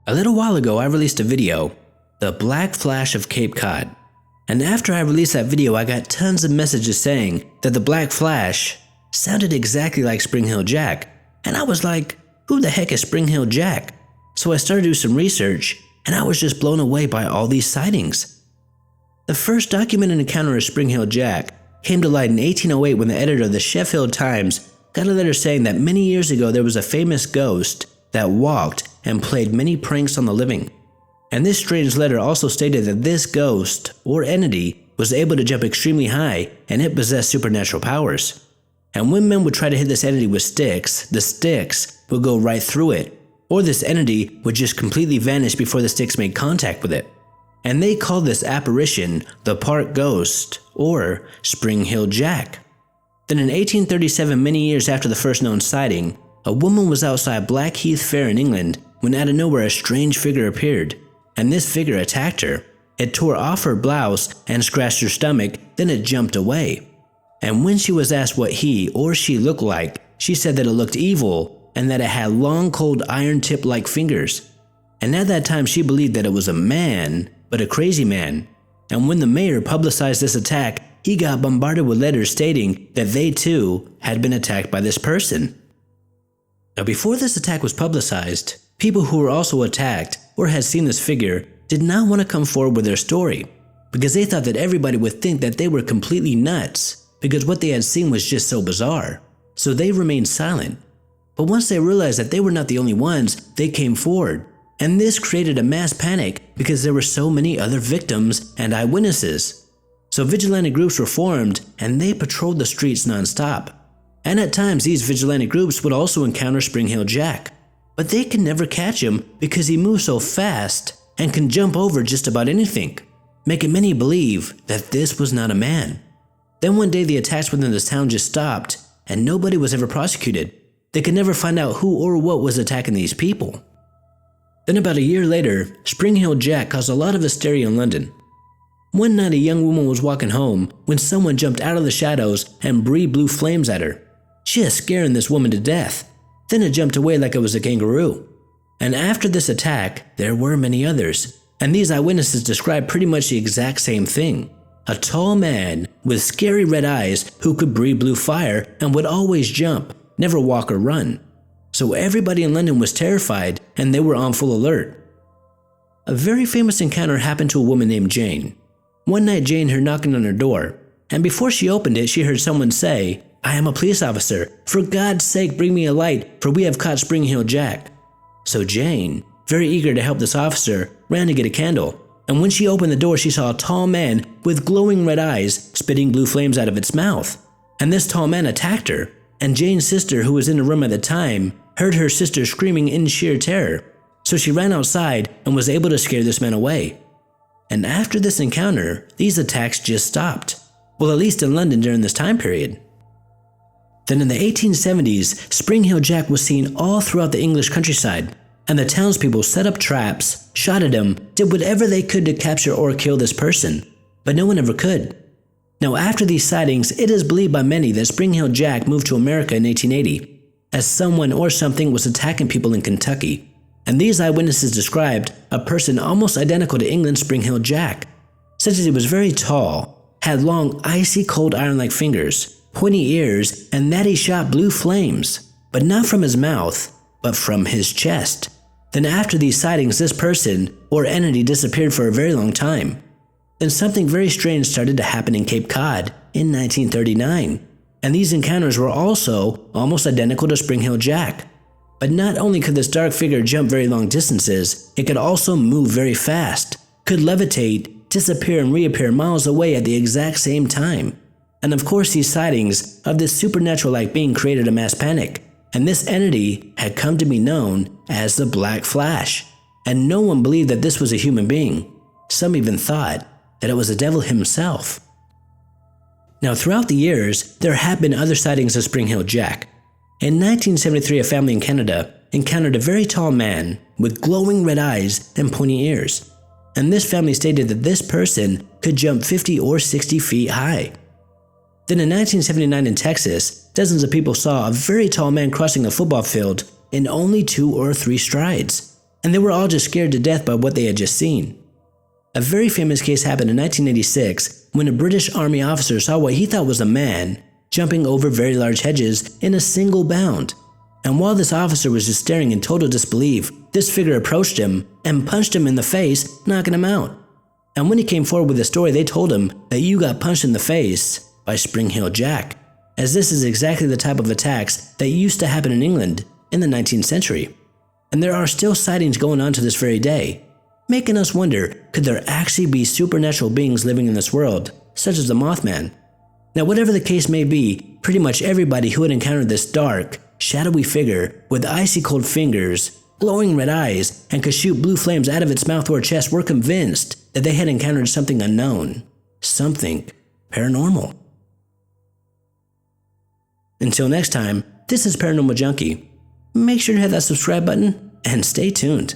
A little while ago, I released a video, The Black Flash of Cape Cod. And after I released that video, I got tons of messages saying that the Black Flash sounded exactly like Spring Hill Jack. And I was like, who the heck is Spring Hill Jack? So I started to do some research, and I was just blown away by all these sightings. The first documented encounter of Spring Hill Jack came to light in 1808 when the editor of the Sheffield Times got a letter saying that many years ago there was a famous ghost that walked and played many pranks on the living. And this strange letter also stated that this ghost, or entity, was able to jump extremely high and it possessed supernatural powers. And when men would try to hit this entity with sticks, the sticks would go right through it, or this entity would just completely vanish before the sticks made contact with it. And they called this apparition the Park Ghost, or Spring Hill Jack. Then in 1837, many years after the first known sighting, a woman was outside Blackheath Fair in England when out of nowhere a strange figure appeared, and this figure attacked her. It tore off her blouse and scratched her stomach, then it jumped away. And when she was asked what he or she looked like, she said that it looked evil and that it had long cold iron tip-like fingers. And at that time she believed that it was a man, but a crazy man. And when the mayor publicized this attack, he got bombarded with letters stating that they too had been attacked by this person. Now before this attack was publicized, people who were also attacked or had seen this figure did not want to come forward with their story because they thought that everybody would think that they were completely nuts because what they had seen was just so bizarre. So they remained silent. But once they realized that they were not the only ones, they came forward. And this created a mass panic because there were so many other victims and eyewitnesses. So vigilante groups were formed and they patrolled the streets non-stop. And at times these vigilante groups would also encounter Spring Hill Jack. But they could never catch him because he moves so fast and can jump over just about anything, making many believe that this was not a man. Then one day the attacks within this town just stopped and nobody was ever prosecuted. They could never find out who or what was attacking these people. Then about a year later, Spring Hill Jack caused a lot of hysteria in London. One night a young woman was walking home when someone jumped out of the shadows and breathed blue flames at her, just scaring this woman to death. Then it jumped away like it was a kangaroo. And after this attack, there were many others, and these eyewitnesses described pretty much the exact same thing. A tall man with scary red eyes who could breathe blue fire and would always jump, never walk or run. So everybody in London was terrified and they were on full alert. A very famous encounter happened to a woman named Jane. One night Jane heard knocking on her door, and before she opened it she heard someone say, "I am a police officer. For God's sake bring me a light, for we have caught Spring Hill Jack." So Jane, very eager to help this officer, ran to get a candle. And when she opened the door she saw a tall man with glowing red eyes spitting blue flames out of its mouth. And this tall man attacked her. And Jane's sister, who was in the room at the time, heard her sister screaming in sheer terror. So she ran outside and was able to scare this man away. And after this encounter, these attacks just stopped. Well, at least in London during this time period. Then in the 1870s, Spring Hill Jack was seen all throughout the English countryside, and the townspeople set up traps, shot at him, did whatever they could to capture or kill this person, but no one ever could. Now after these sightings, it is believed by many that Spring Hill Jack moved to America in 1880, as someone or something was attacking people in Kentucky. And these eyewitnesses described a person almost identical to England's Spring Hill Jack, such as he was very tall, had long icy cold iron-like fingers, pointy ears, and that he shot blue flames, but not from his mouth, but from his chest. Then after these sightings, this person or entity disappeared for a very long time. Then something very strange started to happen in Cape Cod in 1939, and these encounters were also almost identical to Spring Hill Jack. But not only could this dark figure jump very long distances, it could also move very fast, could levitate, disappear and reappear miles away at the exact same time. And of course these sightings of this supernatural-like being created a mass panic, and this entity had come to be known as the Black Flash. And no one believed that this was a human being. Some even thought that it was the devil himself. Now throughout the years, there have been other sightings of Spring Hill Jack. In 1973, a family in Canada encountered a very tall man with glowing red eyes and pointy ears. And this family stated that this person could jump 50 or 60 feet high. Then in 1979 in Texas, dozens of people saw a very tall man crossing a football field in only 2 or 3 strides. and they were all just scared to death by what they had just seen. A very famous case happened in 1986 when a British Army officer saw what he thought was a man jumping over very large hedges in a single bound. And while this officer was just staring in total disbelief, this figure approached him and punched him in the face, knocking him out. And when he came forward with the story, they told him that you got punched in the face by Spring Hill Jack, as this is exactly the type of attacks that used to happen in England in the 19th century. And there are still sightings going on to this very day, making us wonder, could there actually be supernatural beings living in this world, such as the Mothman? Now, whatever the case may be, pretty much everybody who had encountered this dark, shadowy figure with icy cold fingers, glowing red eyes, and could shoot blue flames out of its mouth or chest were convinced that they had encountered something unknown, something paranormal. Until next time, this is Paranormal Junkie. Make sure to hit that subscribe button and stay tuned.